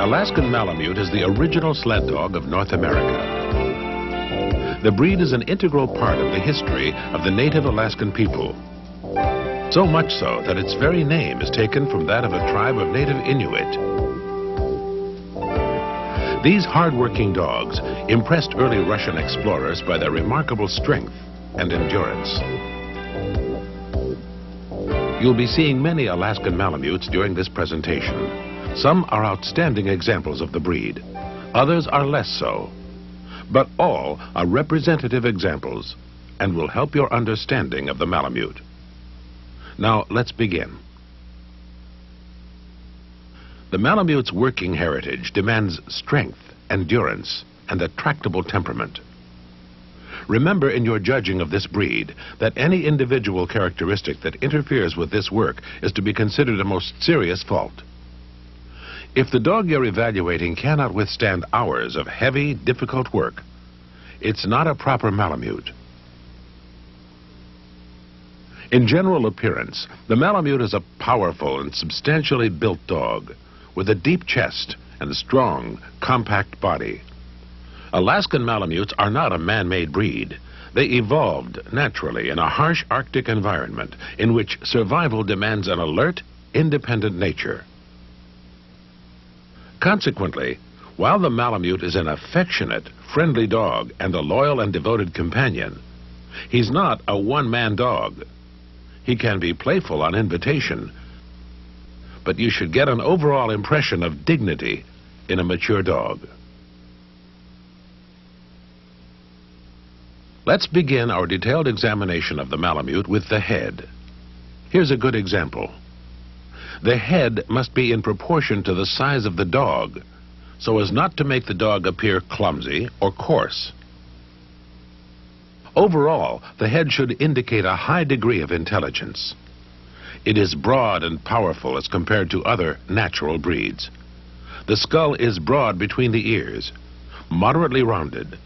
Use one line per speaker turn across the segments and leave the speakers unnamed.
The Alaskan Malamute is the original sled dog of North America. The breed is an integral part of the history of the native Alaskan people. So much so that its very name is taken from that of a tribe of native Inuit. These hard-working dogs impressed early Russian explorers by their remarkable strength and endurance. You'll be seeing many Alaskan Malamutes during this presentation. Some are outstanding examples of the breed. Others are less so. But all are representative examples and will help your understanding of the Malamute. Now, let's begin. The Malamute's working heritage demands strength, endurance, and a tractable temperament. Remember in your judging of this breed that any individual characteristic that interferes with this work is to be considered a most serious fault. If the dog you're evaluating cannot withstand hours of heavy, difficult work, it's not a proper Malamute. In general appearance, the Malamute is a powerful and substantially built dog with a deep chest and a strong, compact body. Alaskan Malamutes are not a man-made breed. They evolved naturally in a harsh Arctic environment in which survival demands an alert, independent nature. Consequently, while the Malamute is an affectionate, friendly dog and a loyal and devoted companion, he's not a one-man dog. He can be playful on invitation, but you should get an overall impression of dignity in a mature dog. Let's begin our detailed examination of the Malamute with the head. Here's a good example. The head must be in proportion to the size of the dog, so as not to make the dog appear clumsy or coarse. Overall, the head should indicate a high degree of intelligence. It is broad and powerful as compared to other natural breeds. The skull is broad between the ears, moderately rounded,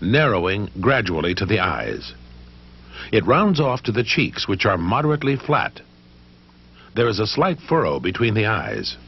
narrowing gradually to the eyes. It rounds off to the cheeks, which are moderately flat. There is a slight furrow between the eyes.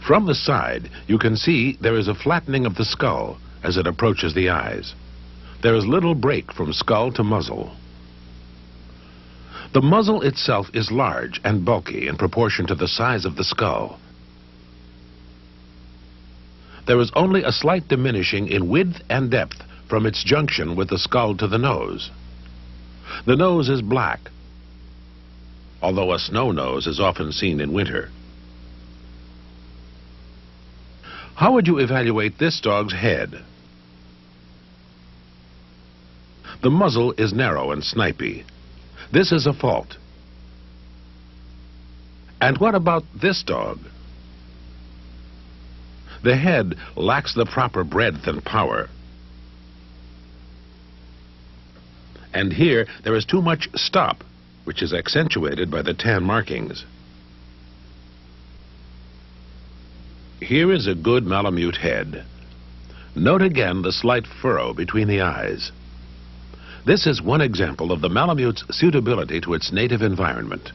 From the side, you can see there is a flattening of the skull as it approaches the eyes. There is little break from skull to muzzle. The muzzle itself is large and bulky in proportion to the size of the skull. There is only a slight diminishing in width and depth from its junction with the skull to the nose. The nose is black, although a snow nose is often seen in winter. How would you evaluate this dog's head? The muzzle is narrow and snipey. This is a fault. And what about this dog? The head lacks the proper breadth and power. And here there is too much stop, which is accentuated by the tan markings. Here is a good Malamute head. Note again the slight furrow between the eyes. This is one example of the Malamute's suitability to its native environment.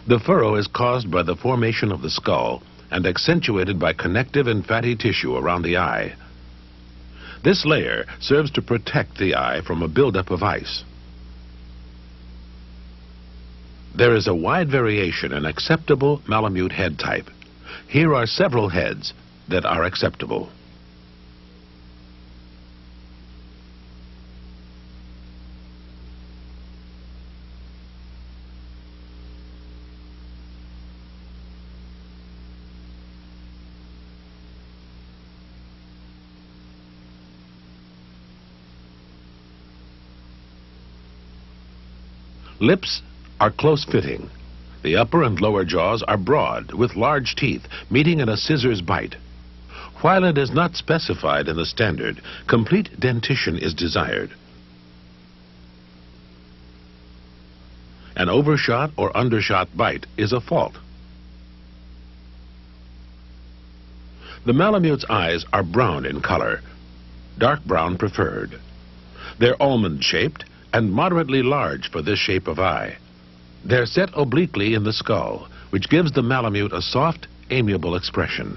The furrow is caused by the formation of the skull and accentuated by connective and fatty tissue around the eye. This layer serves to protect the eye from a buildup of ice. There is a wide variation in acceptable Malamute head type. Here are several heads that are acceptable. Lips are close-fitting. The upper and lower jaws are broad, with large teeth, meeting in a scissors bite. While it is not specified in the standard, complete dentition is desired. An overshot or undershot bite is a fault. The Malamute's eyes are brown in color, dark brown preferred. They're almond-shaped and moderately large for this shape of eye. They're set obliquely in the skull, which gives the Malamute a soft, amiable expression.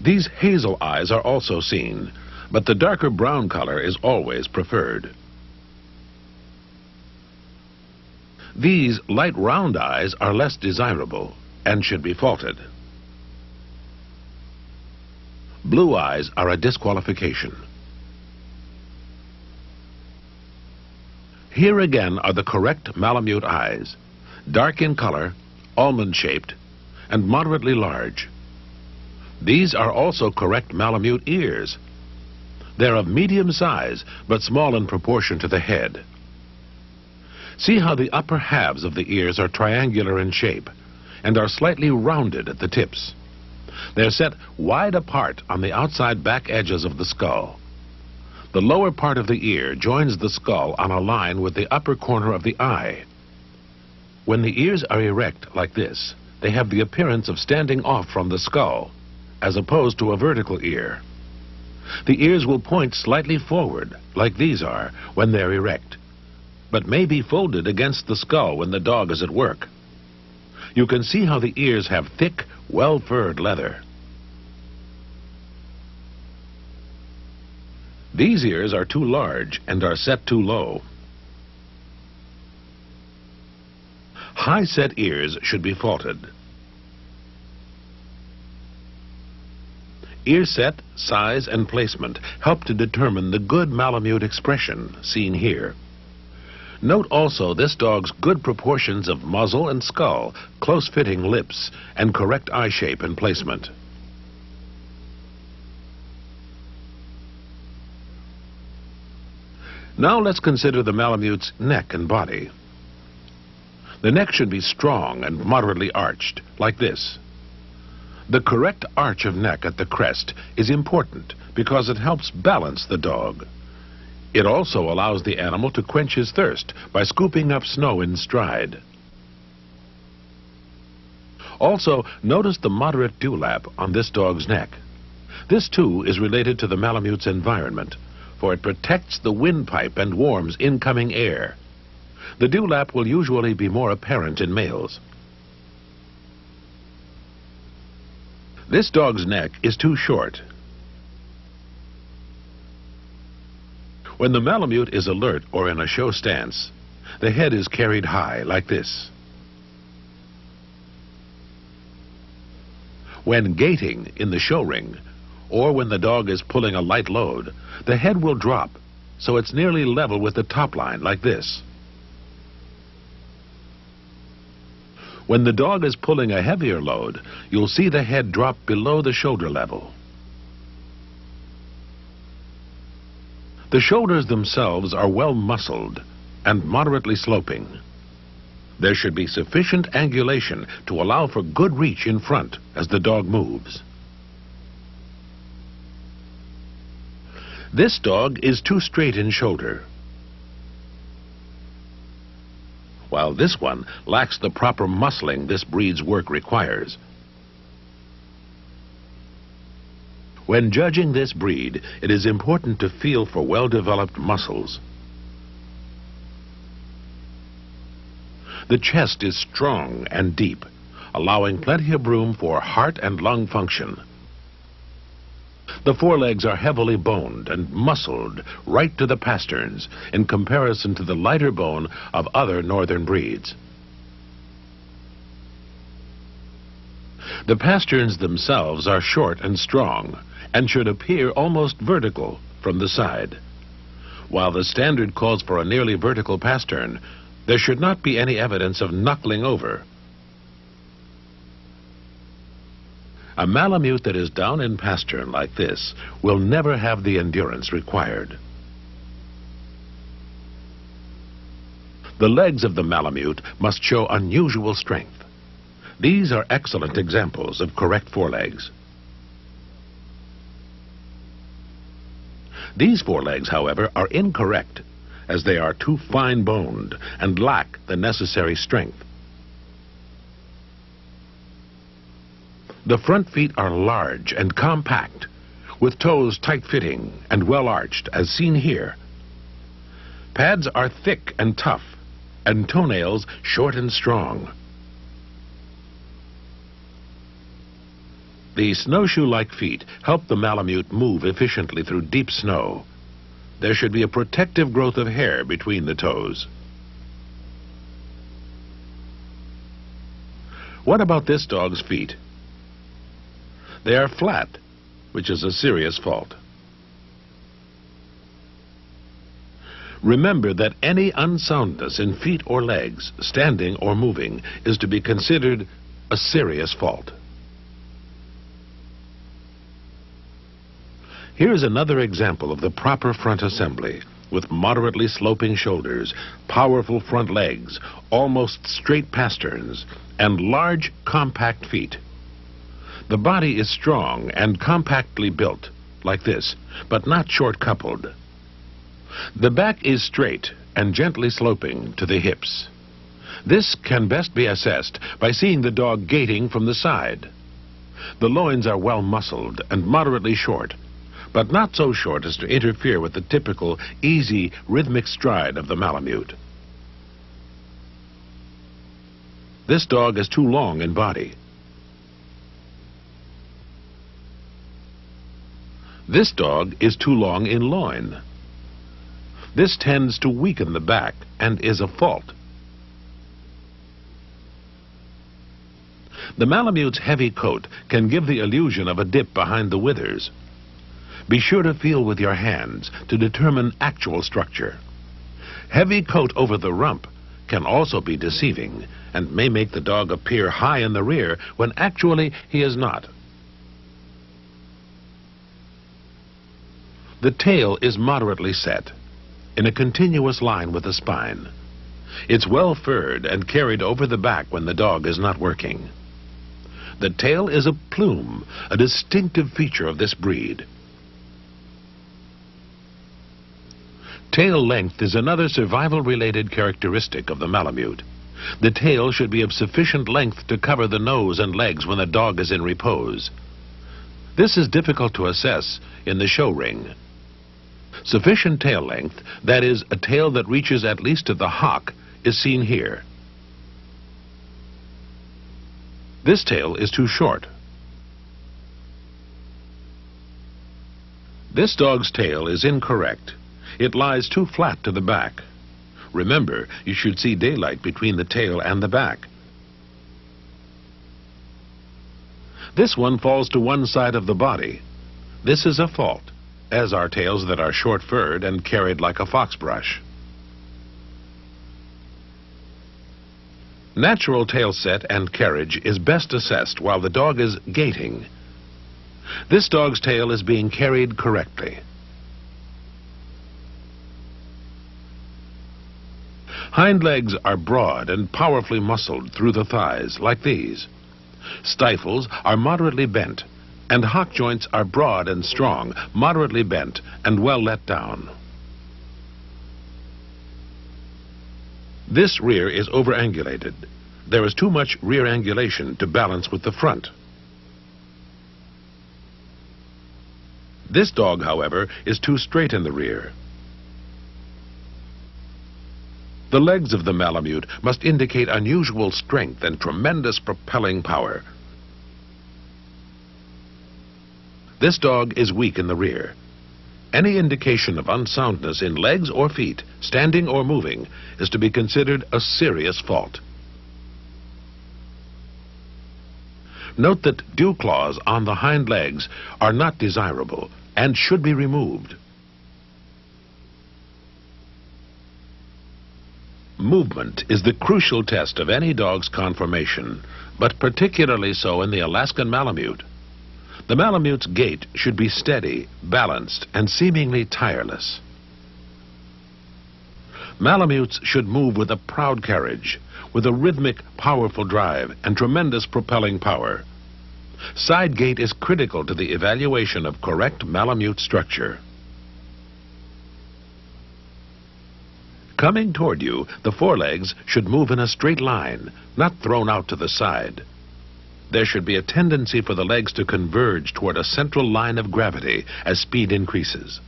These hazel eyes are also seen, but the darker brown color is always preferred. These light round eyes are less desirable and should be faulted. Blue eyes are a disqualification. Here again are the correct Malamute eyes, dark in color, almond-shaped, and moderately large. These are also correct Malamute ears. They're of medium size, but small in proportion to the head. See how the upper halves of the ears are triangular in shape and are slightly rounded at the tips. They're set wide apart on the outside back edges of the skull. The lower part of the ear joins the skull on a line with the upper corner of the eye. When the ears are erect like this, they have the appearance of standing off from the skull, as opposed to a vertical ear. The ears will point slightly forward, like these are, when they're erect, but may be folded against the skull when the dog is at work. You can see how the ears have thick, well-furred leather. These ears are too large and are set too low. High-set ears should be faulted. Ear set, size, and placement help to determine the good Malamute expression seen here. Note also this dog's good proportions of muzzle and skull, close-fitting lips, and correct eye shape and placement. Now let's consider the Malamute's neck and body. The neck should be strong and moderately arched, like this. The correct arch of neck at the crest is important because it helps balance the dog. It also allows the animal to quench his thirst by scooping up snow in stride. Also, notice the moderate dewlap on this dog's neck. This, too, is related to the Malamute's environment, for it protects the windpipe and warms incoming air. The dewlap will usually be more apparent in males. This dog's neck is too short. When the Malamute is alert or in a show stance, the head is carried high like this. When gaiting in the show ring, or when the dog is pulling a light load, the head will drop, so it's nearly level with the top line like this. When the dog is pulling a heavier load, you'll see the head drop below the shoulder level. The shoulders themselves are well muscled and moderately sloping. There should be sufficient angulation to allow for good reach in front as the dog moves. This dog is too straight in shoulder, while this one lacks the proper muscling this breed's work requires. When judging this breed, it is important to feel for well-developed muscles. The chest is strong and deep, allowing plenty of room for heart and lung function. The forelegs are heavily boned and muscled right to the pasterns in comparison to the lighter bone of other northern breeds. The pasterns themselves are short and strong and should appear almost vertical from the side. While the standard calls for a nearly vertical pastern, there should not be any evidence of knuckling over. A Malamute that is down in pastern like this will never have the endurance required. The legs of the Malamute must show unusual strength. These are excellent examples of correct forelegs. These forelegs, however, are incorrect, as they are too fine-boned and lack the necessary strength. The front feet are large and compact, with toes tight-fitting and well-arched, as seen here. Pads are thick and tough, and toenails short and strong. The snowshoe-like feet help the Malamute move efficiently through deep snow. There should be a protective growth of hair between the toes. What about this dog's feet? They are flat, which is a serious fault. Remember that any unsoundness in feet or legs, standing or moving, is to be considered a serious fault. Here's another example of the proper front assembly, with moderately sloping shoulders, powerful front legs, almost straight pasterns, and large, compact feet. The body is strong and compactly built, like this, but not short-coupled. The back is straight and gently sloping to the hips. This can best be assessed by seeing the dog gaiting from the side. The loins are well muscled and moderately short, but not so short as to interfere with the typical, easy, rhythmic stride of the Malamute. This dog is too long in body. This dog is too long in loin. This tends to weaken the back and is a fault. The Malamute's heavy coat can give the illusion of a dip behind the withers. Be sure to feel with your hands to determine actual structure. Heavy coat over the rump can also be deceiving and may make the dog appear high in the rear when actually he is not. The tail is moderately set, in a continuous line with the spine. It's well furred and carried over the back when the dog is not working. The tail is a plume, a distinctive feature of this breed. Tail length is another survival-related characteristic of the Malamute. The tail should be of sufficient length to cover the nose and legs when the dog is in repose. This is difficult to assess in the show ring. Sufficient tail length, that is, a tail that reaches at least to the hock, is seen here. This tail is too short. This dog's tail is incorrect. It lies too flat to the back. Remember, you should see daylight between the tail and the back. This one falls to one side of the body. This is a fault, as are tails that are short-furred and carried like a fox brush. Natural tail set and carriage is best assessed while the dog is gaiting. This dog's tail is being carried correctly. Hind legs are broad and powerfully muscled through the thighs, like these. Stifles are moderately bent, and hock joints are broad and strong, moderately bent, and well let down. This rear is overangulated. There is too much rear angulation to balance with the front. This dog, however, is too straight in the rear. The legs of the Malamute must indicate unusual strength and tremendous propelling power. This dog is weak in the rear. Any indication of unsoundness in legs or feet, standing or moving, is to be considered a serious fault. Note that dew claws on the hind legs are not desirable and should be removed. Movement is the crucial test of any dog's conformation, but particularly so in the Alaskan Malamute. The Malamute's gait should be steady, balanced, and seemingly tireless. Malamutes should move with a proud carriage, with a rhythmic, powerful drive and tremendous propelling power. Side gait is critical to the evaluation of correct Malamute structure. Coming toward you, the forelegs should move in a straight line, not thrown out to the side. There should be a tendency for the legs to converge toward a central line of gravity as speed increases.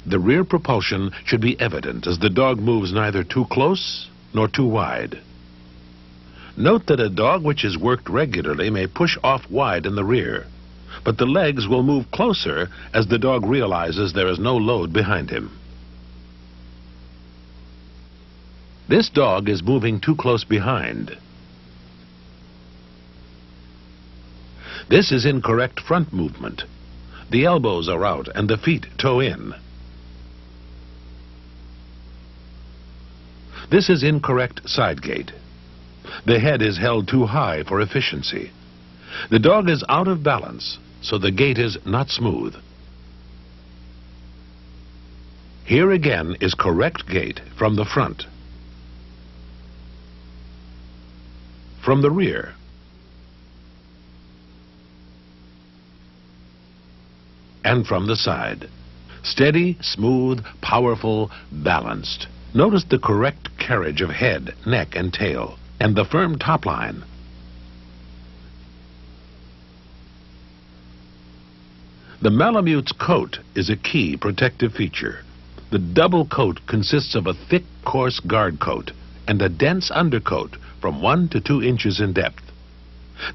The rear propulsion should be evident as the dog moves neither too close nor too wide. Note that a dog which is worked regularly may push off wide in the rear, but the legs will move closer as the dog realizes there is no load behind him. This dog is moving too close behind. This is incorrect front movement. The elbows are out and the feet toe in. This is incorrect side gait. The head is held too high for efficiency. The dog is out of balance, so the gait is not smooth. Here again is correct gait from the front. From the rear. And from the side. Steady, smooth, powerful, balanced. Notice the correct carriage of head, neck, and tail, and the firm top line. The Malamute's coat is a key protective feature. The double coat consists of a thick, coarse guard coat and a dense undercoat from 1 to 2 inches in depth.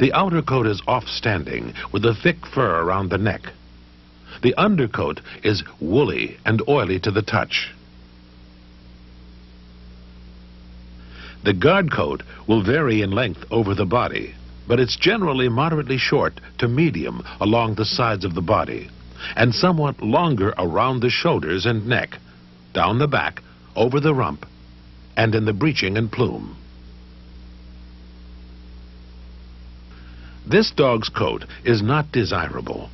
The outer coat is off-standing with a thick fur around the neck. The undercoat is woolly and oily to the touch. The guard coat will vary in length over the body, but it's generally moderately short to medium along the sides of the body, and somewhat longer around the shoulders and neck, down the back, over the rump, and in the breeching and plume. This dog's coat is not desirable.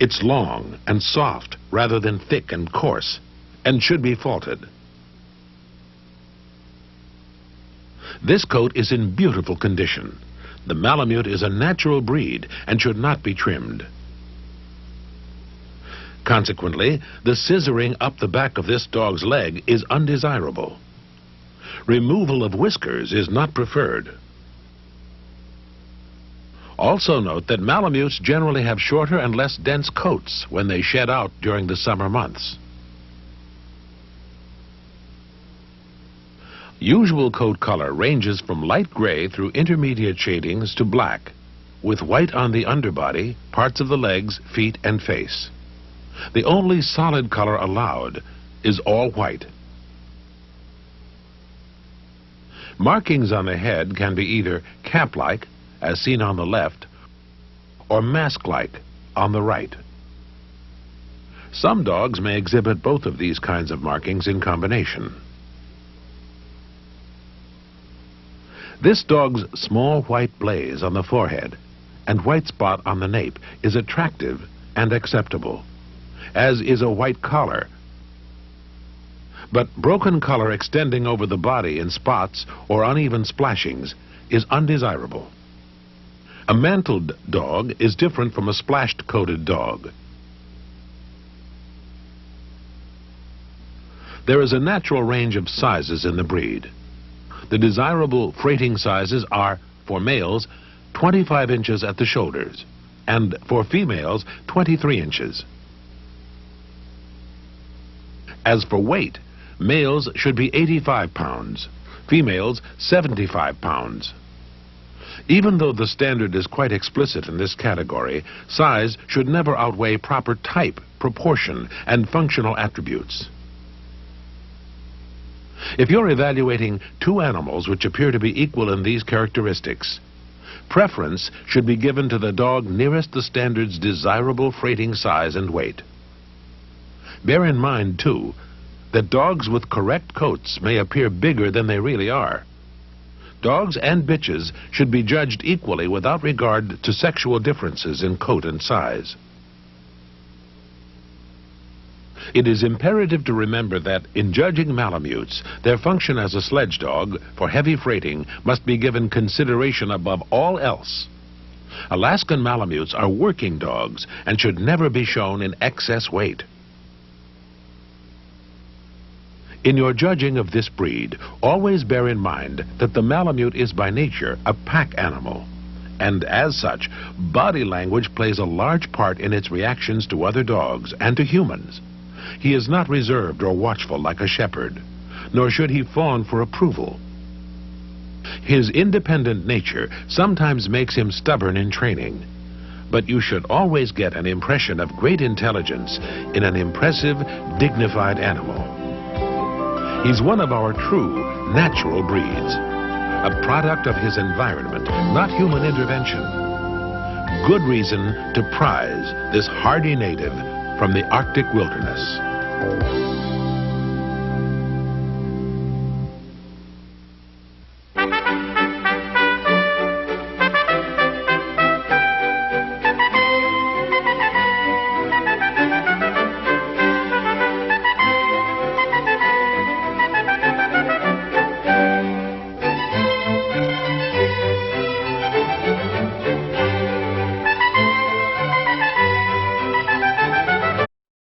It's long and soft rather than thick and coarse, and should be faulted. This coat is in beautiful condition. The Malamute is a natural breed and should not be trimmed. Consequently, the scissoring up the back of this dog's leg is undesirable. Removal of whiskers is not preferred. Also note that Malamutes generally have shorter and less dense coats when they shed out during the summer months. Usual coat color ranges from light gray through intermediate shadings to black, with white on the underbody, parts of the legs, feet, and face. The only solid color allowed is all white. Markings on the head can be either cap-like, as seen on the left, or mask-like on the right. Some dogs may exhibit both of these kinds of markings in combination. This dog's small white blaze on the forehead and white spot on the nape is attractive and acceptable, as is a white collar. But broken color extending over the body in spots or uneven splashings is undesirable. A mantled dog is different from a splashed-coated dog. There is a natural range of sizes in the breed. The desirable freighting sizes are, for males, 25 inches at the shoulders, and for females, 23 inches. As for weight, males should be 85 pounds, females 75 pounds. Even though the standard is quite explicit in this category, size should never outweigh proper type, proportion, and functional attributes. If you're evaluating two animals which appear to be equal in these characteristics, preference should be given to the dog nearest the standard's desirable freighting size and weight. Bear in mind, too, that dogs with correct coats may appear bigger than they really are. Dogs and bitches should be judged equally without regard to sexual differences in coat and size. It is imperative to remember that in judging Malamutes, their function as a sledge dog for heavy freighting must be given consideration above all else. Alaskan Malamutes are working dogs and should never be shown in excess weight. In your judging of this breed, always bear in mind that the Malamute is by nature a pack animal, and as such, body language plays a large part in its reactions to other dogs and to humans. He is not reserved or watchful like a shepherd, nor should he fawn for approval. His independent nature sometimes makes him stubborn in training, but you should always get an impression of great intelligence in an impressive, dignified animal. He's one of our true, natural breeds, a product of his environment, not human intervention. Good reason to prize this hardy native from the Arctic wilderness.